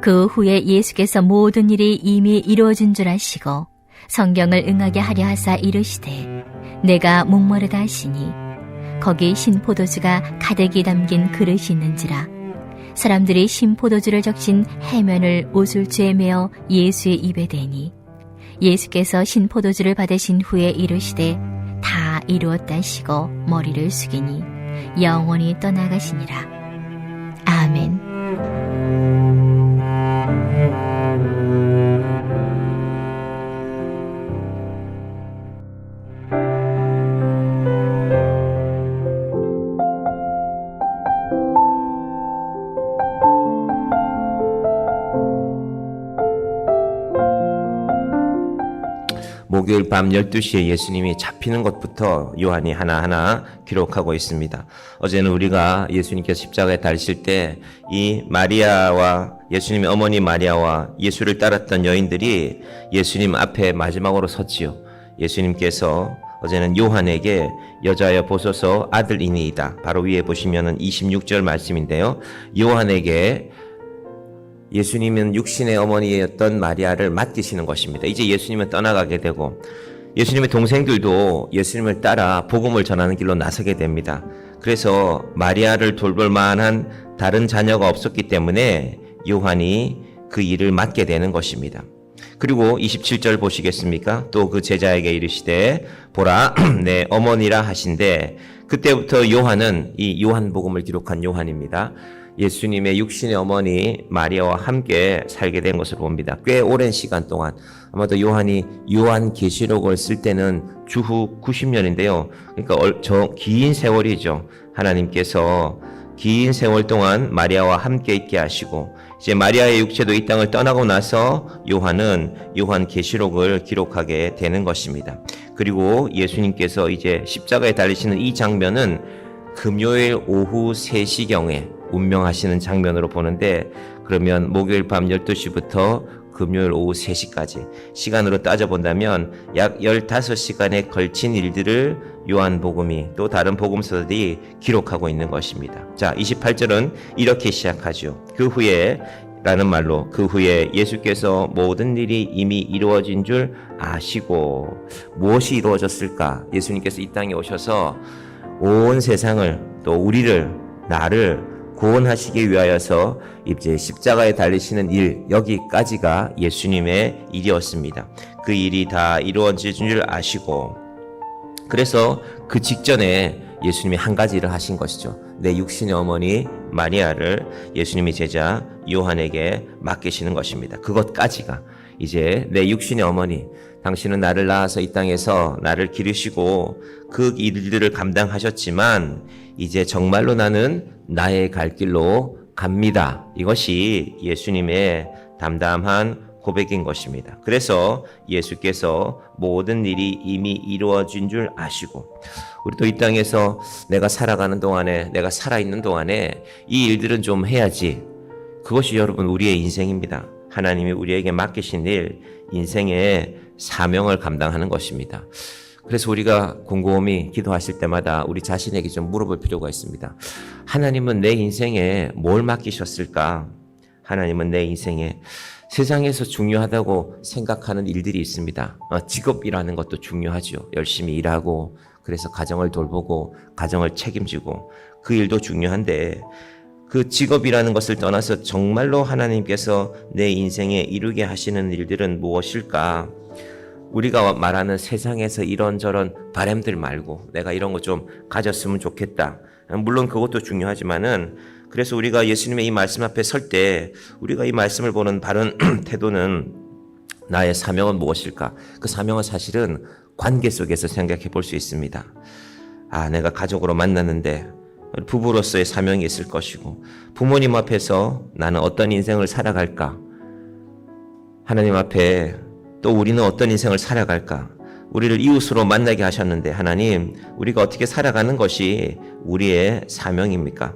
그 후에 예수께서 모든 일이 이미 이루어진 줄 아시고 성경을 응하게 하려 하사 이르시되 내가 목마르다 하시니 거기 신포도주가 가득이 담긴 그릇이 있는지라. 사람들이 신포도주를 적신 해면을 오술주에 메어 예수의 입에 대니 예수께서 신포도주를 받으신 후에 이르시되 다 이루었다 하시고 머리를 숙이니 영원히 떠나가시니라. 아멘. 목요일 밤 12시에 예수님이 잡히는 것부터 요한이 하나하나 기록하고 있습니다. 어제는 우리가 예수님께서 십자가에 달리실 때 이 마리아와 예수님의 어머니 마리아와 예수를 따랐던 여인들이 예수님 앞에 마지막으로 섰지요. 예수님께서 어제는 요한에게 여자여 보소서 아들이니이다. 바로 위에 보시면은 26절 말씀인데요. 요한에게 예수님은 육신의 어머니였던 마리아를 맡기시는 것입니다. 이제 예수님은 떠나가게 되고 예수님의 동생들도 예수님을 따라 복음을 전하는 길로 나서게 됩니다. 그래서 마리아를 돌볼 만한 다른 자녀가 없었기 때문에 요한이 그 일을 맡게 되는 것입니다. 그리고 27절 보시겠습니까? 또 그 제자에게 이르시되 보라 내 어머니라 하신대 그때부터 요한은 이 요한복음을 기록한 요한입니다. 예수님의 육신의 어머니 마리아와 함께 살게 된 것을 봅니다. 꽤 오랜 시간 동안 아마도 요한이 요한계시록을 쓸 때는 주후 90년인데요. 그러니까 긴 세월이죠. 하나님께서 긴 세월 동안 마리아와 함께 있게 하시고 이제 마리아의 육체도 이 땅을 떠나고 나서 요한은 요한계시록을 기록하게 되는 것입니다. 그리고 예수님께서 이제 십자가에 달리시는 이 장면은 금요일 오후 3시경에 운명하시는 장면으로 보는데 그러면 목요일 밤 12시부터 금요일 오후 3시까지 시간으로 따져본다면 약 15시간에 걸친 일들을 요한복음이 또 다른 복음서들이 기록하고 있는 것입니다. 자, 28절은 이렇게 시작하죠. 그 후에 라는 말로 그 후에 예수께서 모든 일이 이미 이루어진 줄 아시고 무엇이 이루어졌을까? 예수님께서 이 땅에 오셔서 온 세상을 또 우리를 나를 구원하시기 위하여서 이제 십자가에 달리시는 일 여기까지가 예수님의 일이었습니다. 그 일이 다 이루어진 줄 아시고 그래서 그 직전에 예수님이 한 가지 일을 하신 것이죠. 내 육신의 어머니 마리아를 예수님의 제자 요한에게 맡기시는 것입니다. 그것까지가 이제 내 육신의 어머니 당신은 나를 낳아서 이 땅에서 나를 기르시고 그 일들을 감당하셨지만 이제 정말로 나는 나의 갈 길로 갑니다. 이것이 예수님의 담담한 고백인 것입니다. 그래서 예수께서 모든 일이 이미 이루어진 줄 아시고 우리도 이 땅에서 내가 살아가는 동안에 내가 살아있는 동안에 이 일들은 좀 해야지. 그것이 여러분 우리의 인생입니다. 하나님이 우리에게 맡기신 일 인생의 사명을 감당하는 것입니다. 그래서 우리가 곰곰이 기도하실 때마다 우리 자신에게 좀 물어볼 필요가 있습니다. 하나님은 내 인생에 뭘 맡기셨을까? 하나님은 내 인생에 세상에서 중요하다고 생각하는 일들이 있습니다. 직업이라는 것도 중요하죠. 열심히 일하고 그래서 가정을 돌보고 가정을 책임지고 그 일도 중요한데 그 직업이라는 것을 떠나서 정말로 하나님께서 내 인생에 이루게 하시는 일들은 무엇일까? 우리가 말하는 세상에서 이런저런 바람들 말고 내가 이런 거 좀 가졌으면 좋겠다. 물론 그것도 중요하지만은 그래서 우리가 예수님의 이 말씀 앞에 설 때 우리가 이 말씀을 보는 바른 태도는 나의 사명은 무엇일까? 그 사명은 사실은 관계 속에서 생각해 볼 수 있습니다. 내가 가족으로 만났는데 부부로서의 사명이 있을 것이고 부모님 앞에서 나는 어떤 인생을 살아갈까? 하나님 앞에 또 우리는 어떤 인생을 살아갈까? 우리를 이웃으로 만나게 하셨는데 하나님 우리가 어떻게 살아가는 것이 우리의 사명입니까?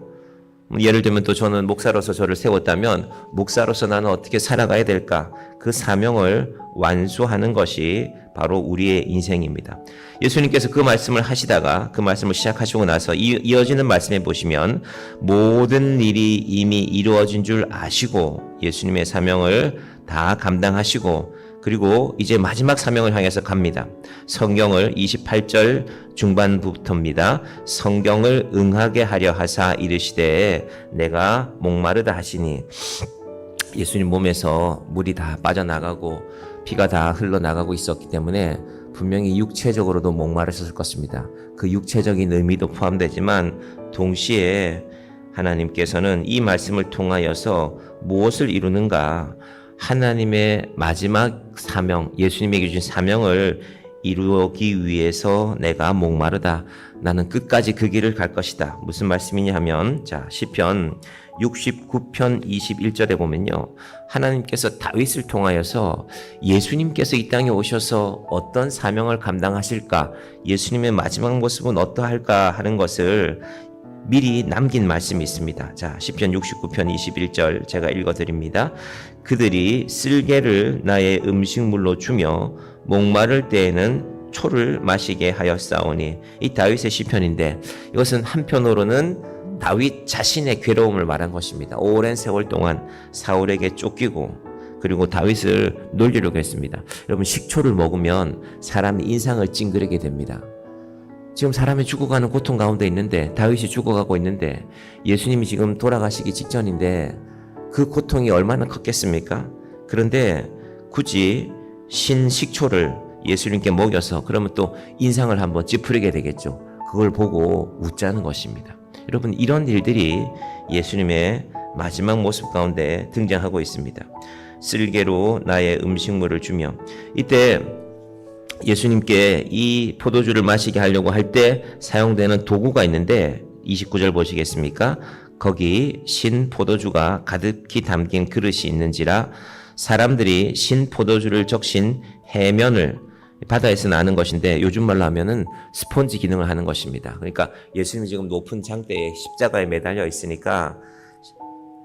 예를 들면 또 저는 목사로서 저를 세웠다면 목사로서 나는 어떻게 살아가야 될까? 그 사명을 완수하는 것이 바로 우리의 인생입니다. 예수님께서 그 말씀을 하시다가 그 말씀을 시작하시고 나서 이어지는 말씀에 보시면 모든 일이 이미 이루어진 줄 아시고 예수님의 사명을 다 감당하시고 그리고 이제 마지막 사명을 향해서 갑니다. 성경을 28절 중반부터입니다. 성경을 응하게 하려 하사 이르시되 내가 목마르다 하시니 예수님 몸에서 물이 다 빠져나가고 피가 다 흘러나가고 있었기 때문에 분명히 육체적으로도 목마르셨을 것입니다. 그 육체적인 의미도 포함되지만 동시에 하나님께서는 이 말씀을 통하여서 무엇을 이루는가? 하나님의 마지막 사명, 예수님에게 주신 사명을 이루기 위해서 내가 목마르다. 나는 끝까지 그 길을 갈 것이다. 무슨 말씀이냐 하면 자, 시편 69편 21절에 보면요. 하나님께서 다윗을 통하여서 예수님께서 이 땅에 오셔서 어떤 사명을 감당하실까? 예수님의 마지막 모습은 어떠할까 하는 것을 미리 남긴 말씀이 있습니다. 자, 시편 69편 21절 제가 읽어드립니다. 그들이 쓸개를 나의 음식물로 주며 목마를 때에는 초를 마시게 하였사오니 이 다윗의 시편인데 이것은 한편으로는 다윗 자신의 괴로움을 말한 것입니다. 오랜 세월 동안 사울에게 쫓기고 그리고 다윗을 놀리려고 했습니다. 여러분 식초를 먹으면 사람이 인상을 찡그리게 됩니다. 지금 사람이 죽어가는 고통 가운데 있는데 다윗이 죽어가고 있는데 예수님이 지금 돌아가시기 직전인데 그 고통이 얼마나 컸겠습니까? 그런데 굳이 신식초를 예수님께 먹여서 그러면 또 인상을 한번 찌푸리게 되겠죠. 그걸 보고 웃자는 것입니다. 여러분 이런 일들이 예수님의 마지막 모습 가운데 등장하고 있습니다. 쓸개로 나의 음식물을 주며 이때 예수님께 이 포도주를 마시게 하려고 할 때 사용되는 도구가 있는데 29절 보시겠습니까? 거기 신 포도주가 가득히 담긴 그릇이 있는지라 사람들이 신 포도주를 적신 해면을 바다에서 나는 것인데 요즘 말로 하면은 스폰지 기능을 하는 것입니다. 그러니까 예수님이 지금 높은 장대에 십자가에 매달려 있으니까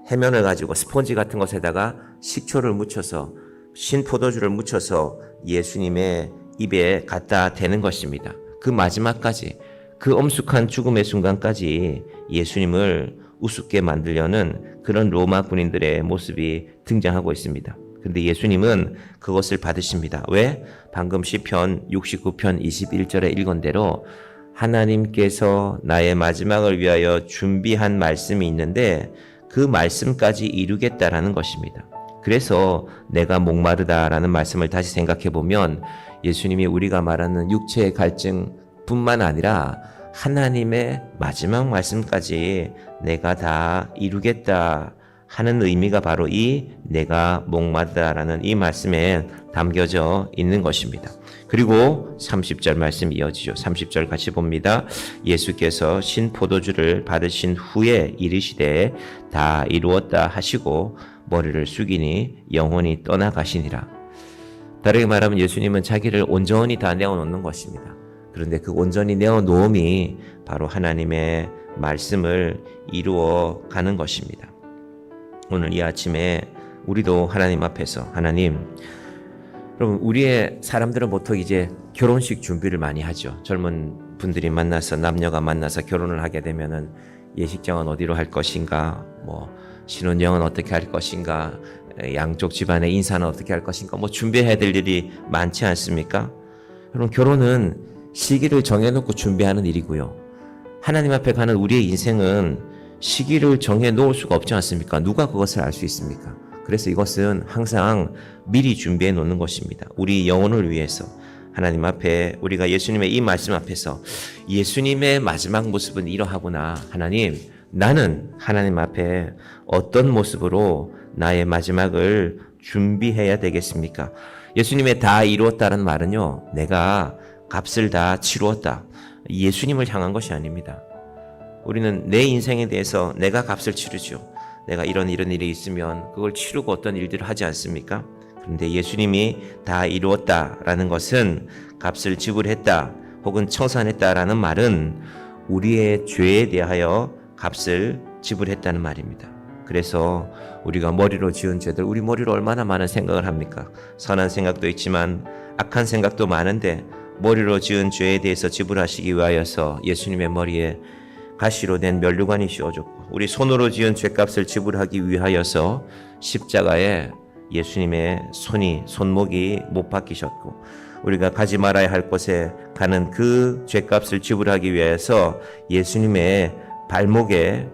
해면을 가지고 스폰지 같은 것에다가 식초를 묻혀서 신 포도주를 묻혀서 예수님의 입에 갖다 대는 것입니다. 그 마지막까지 그 엄숙한 죽음의 순간까지 예수님을 우습게 만들려는 그런 로마 군인들의 모습이 등장하고 있습니다. 그런데 예수님은 그것을 받으십니다. 왜? 방금 시편 69편 21절에 읽은 대로 하나님께서 나의 마지막을 위하여 준비한 말씀이 있는데 그 말씀까지 이루겠다라는 것입니다. 그래서 내가 목마르다라는 말씀을 다시 생각해 보면 예수님이 우리가 말하는 육체의 갈증뿐만 아니라 하나님의 마지막 말씀까지 내가 다 이루겠다 하는 의미가 바로 이 내가 목마르다라는 이 말씀에 담겨져 있는 것입니다. 그리고 30절 말씀 이어지죠. 30절 같이 봅니다. 예수께서 신포도주를 받으신 후에 이르시되 다 이루었다 하시고 머리를 숙이니 영혼이 떠나가시니라. 다르게 말하면 예수님은 자기를 온전히 다 내어놓는 것입니다. 그런데 그 온전히 내어놓음이 바로 하나님의 말씀을 이루어 가는 것입니다. 오늘 이 아침에 우리도 하나님 앞에서 하나님, 여러분 우리의 사람들은 보통 이제 결혼식 준비를 많이 하죠. 젊은 분들이 만나서 남녀가 만나서 결혼을 하게 되면은 예식장은 어디로 할 것인가, 뭐 신혼여행은 어떻게 할 것인가, 양쪽 집안의 인사는 어떻게 할 것인가, 뭐 준비해야 될 일이 많지 않습니까? 여러분 결혼은 시기를 정해놓고 준비하는 일이고요. 하나님 앞에 가는 우리의 인생은 시기를 정해 놓을 수가 없지 않습니까? 누가 그것을 알 수 있습니까? 그래서 이것은 항상 미리 준비해 놓는 것입니다. 우리 영혼을 위해서 하나님 앞에 우리가 예수님의 이 말씀 앞에서 예수님의 마지막 모습은 이러하구나. 하나님, 나는 하나님 앞에 어떤 모습으로 나의 마지막을 준비해야 되겠습니까? 예수님의 다 이루었다는 말은요, 내가 값을 다 치루었다. 예수님을 향한 것이 아닙니다. 우리는 내 인생에 대해서 내가 값을 치르죠. 내가 이런 일이 있으면 그걸 치르고 어떤 일들을 하지 않습니까? 그런데 예수님이 다 이루었다라는 것은 값을 지불했다 혹은 청산했다라는 말은 우리의 죄에 대하여 값을 지불했다는 말입니다. 그래서 우리가 머리로 지은 죄들, 우리 머리로 얼마나 많은 생각을 합니까? 선한 생각도 있지만 악한 생각도 많은데 머리로 지은 죄에 대해서 지불하시기 위하여서 예수님의 머리에 가시로 된 면류관이 씌워졌고, 우리 손으로 지은 죄값을 지불하기 위하여서 십자가에 예수님의 손목이 못 박히셨고, 우리가 가지 말아야 할 곳에 가는 그 죄값을 지불하기 위해서 예수님의 발목에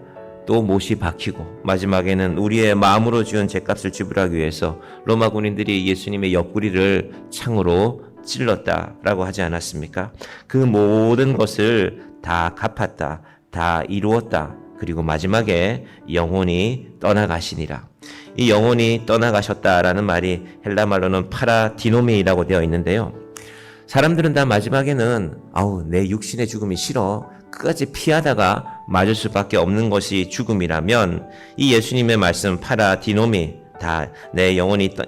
또 못이 박히고, 마지막에는 우리의 마음으로 지은 죄값을 지불하기 위해서 로마 군인들이 예수님의 옆구리를 창으로 찔렀다라고 하지 않았습니까? 그 모든 것을 다 갚았다, 다 이루었다. 그리고 마지막에 영혼이 떠나가시니라. 이 영혼이 떠나가셨다라는 말이 헬라 말로는 파라디노미라고 되어 있는데요. 사람들은 다 마지막에는 내 육신의 죽음이 싫어, 끝까지 피하다가 맞을 수밖에 없는 것이 죽음이라면, 이 예수님의 말씀 파라디노미, 다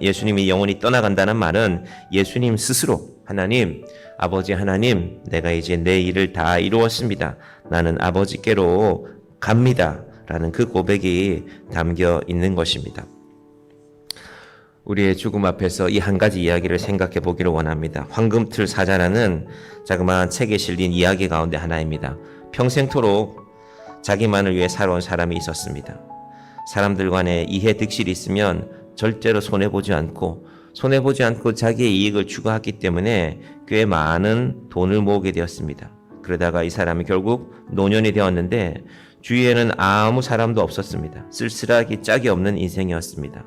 예수님이 영혼이 떠나간다는 말은 예수님 스스로, 하나님, 아버지 하나님, 내가 이제 내 일을 다 이루었습니다. 나는 아버지께로 갑니다. 라는 그 고백이 담겨 있는 것입니다. 우리의 죽음 앞에서 이 한 가지 이야기를 생각해 보기를 원합니다. 황금틀 사자라는 자그마한 책에 실린 이야기 가운데 하나입니다. 평생토록 자기만을 위해 살아온 사람이 있었습니다. 사람들 간에 이해 득실이 있으면 절대로 손해보지 않고 자기의 이익을 추구했기 때문에 꽤 많은 돈을 모으게 되었습니다. 그러다가 이 사람이 결국 노년이 되었는데 주위에는 아무 사람도 없었습니다. 쓸쓸하기 짝이 없는 인생이었습니다.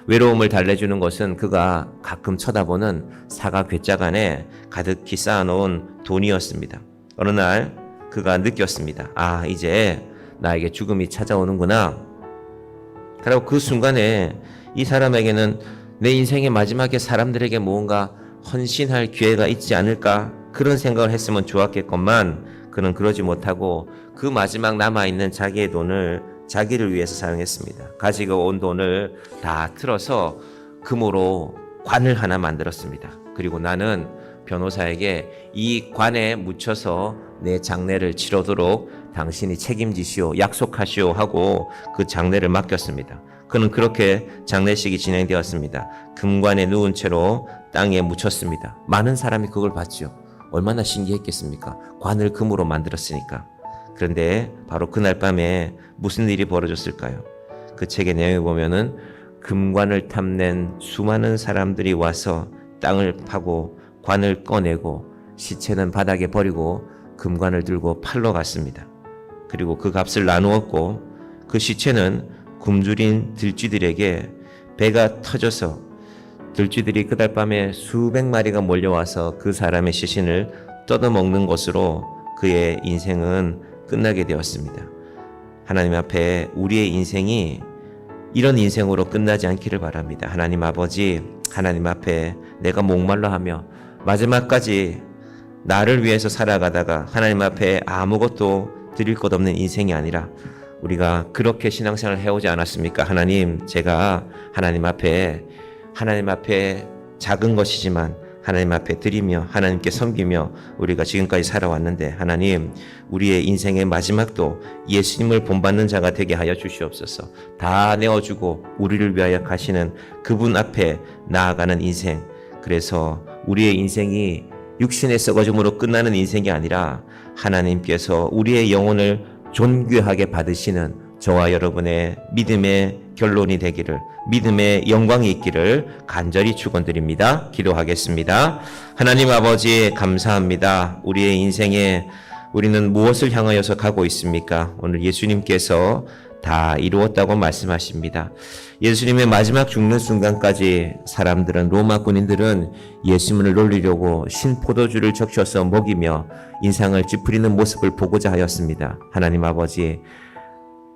외로움을 달래주는 것은 그가 가끔 쳐다보는 사과 괴짝 안에 가득히 쌓아놓은 돈이었습니다. 어느 날 그가 느꼈습니다. 이제 나에게 죽음이 찾아오는구나. 그리고 그 순간에 이 사람에게는 내 인생의 마지막에 사람들에게 무언가 헌신할 기회가 있지 않을까, 그런 생각을 했으면 좋았겠건만 그는 그러지 못하고 그 마지막 남아있는 자기의 돈을 자기를 위해서 사용했습니다. 가지고 온 돈을 다 틀어서 금으로 관을 하나 만들었습니다. 그리고 나는 변호사에게 이 관에 묻혀서 내 장례를 치르도록 당신이 책임지시오, 약속하시오 하고 그 장례를 맡겼습니다. 그는 그렇게 장례식이 진행되었습니다. 금관에 누운 채로 땅에 묻혔습니다. 많은 사람이 그걸 봤죠. 얼마나 신기했겠습니까? 관을 금으로 만들었으니까. 그런데 바로 그날 밤에 무슨 일이 벌어졌을까요? 그 책의 내용에 보면은 금관을 탐낸 수많은 사람들이 와서 땅을 파고 관을 꺼내고 시체는 바닥에 버리고 금관을 들고 팔러 갔습니다. 그리고 그 값을 나누었고, 그 시체는 굶주린 들쥐들에게 배가 터져서 들쥐들이 그날 밤에 수백 마리가 몰려와서 그 사람의 시신을 뜯어먹는 것으로 그의 인생은 끝나게 되었습니다. 하나님 앞에 우리의 인생이 이런 인생으로 끝나지 않기를 바랍니다. 하나님 아버지, 하나님 앞에 내가 목말라 하며 마지막까지 나를 위해서 살아가다가 하나님 앞에 아무것도 드릴 것 없는 인생이 아니라, 우리가 그렇게 신앙생활을 해오지 않았습니까? 하나님, 제가 하나님 앞에 작은 것이지만 하나님 앞에 드리며 하나님께 섬기며 우리가 지금까지 살아왔는데, 하나님, 우리의 인생의 마지막도 예수님을 본받는 자가 되게 하여 주시옵소서. 다 내어주고 우리를 위하여 가시는 그분 앞에 나아가는 인생, 그래서 우리의 인생이 육신의 썩어짐으로 끝나는 인생이 아니라 하나님께서 우리의 영혼을 존귀하게 받으시는 저와 여러분의 믿음의 결론이 되기를, 믿음의 영광이 있기를 간절히 축원드립니다. 기도하겠습니다. 하나님 아버지, 감사합니다. 우리의 인생에 우리는 무엇을 향하여서 가고 있습니까? 오늘 예수님께서 다 이루었다고 말씀하십니다. 예수님의 마지막 죽는 순간까지 사람들은, 로마 군인들은 예수님을 놀리려고 신포도주를 적셔서 먹이며 인상을 찌푸리는 모습을 보고자 하였습니다. 하나님 아버지,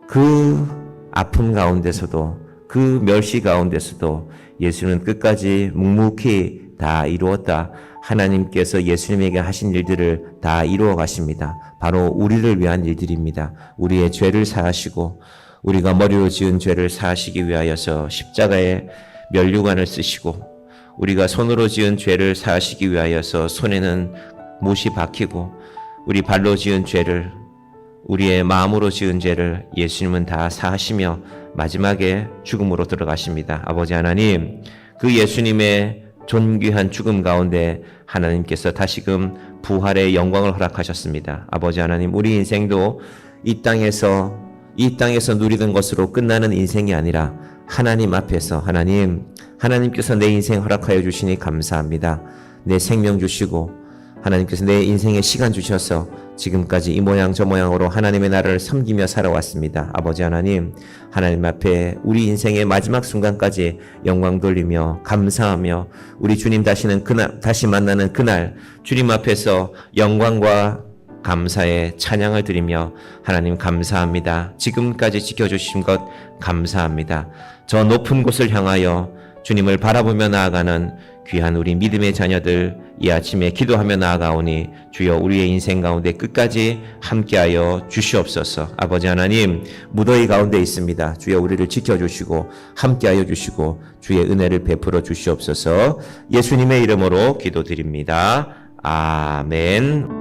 그 아픔 가운데서도, 그 멸시 가운데서도 예수는 끝까지 묵묵히 다 이루었다. 하나님께서 예수님에게 하신 일들을 다 이루어 가십니다. 바로 우리를 위한 일들입니다. 우리의 죄를 사하시고 우리가 머리로 지은 죄를 사하시기 위하여서 십자가에 면류관을 쓰시고, 우리가 손으로 지은 죄를 사하시기 위하여서 손에는 못이 박히고, 우리 발로 지은 죄를 우리의 마음으로 지은 죄를 예수님은 다 사하시며 마지막에 죽음으로 들어가십니다. 아버지 하나님, 그 예수님의 존귀한 죽음 가운데 하나님께서 다시금 부활의 영광을 허락하셨습니다. 아버지 하나님, 우리 인생도 이 땅에서 누리던 것으로 끝나는 인생이 아니라 하나님 앞에서 하나님께서 내 인생 허락하여 주시니 감사합니다. 내 생명 주시고 하나님께서 내 인생에 시간 주셔서 지금까지 이 모양 저 모양으로 하나님의 나라를 섬기며 살아왔습니다. 아버지 하나님, 하나님 앞에 우리 인생의 마지막 순간까지 영광 돌리며 감사하며 우리 주님 다시 만나는 그날 주님 앞에서 영광과 감사의 찬양을 드리며 하나님 감사합니다. 지금까지 지켜주신 것 감사합니다. 저 높은 곳을 향하여 주님을 바라보며 나아가는 귀한 우리 믿음의 자녀들 이 아침에 기도하며 나아가오니 주여 우리의 인생 가운데 끝까지 함께하여 주시옵소서. 아버지 하나님, 무더위 가운데 있습니다. 주여 우리를 지켜주시고 함께하여 주시고 주의 은혜를 베풀어 주시옵소서. 예수님의 이름으로 기도드립니다. 아멘.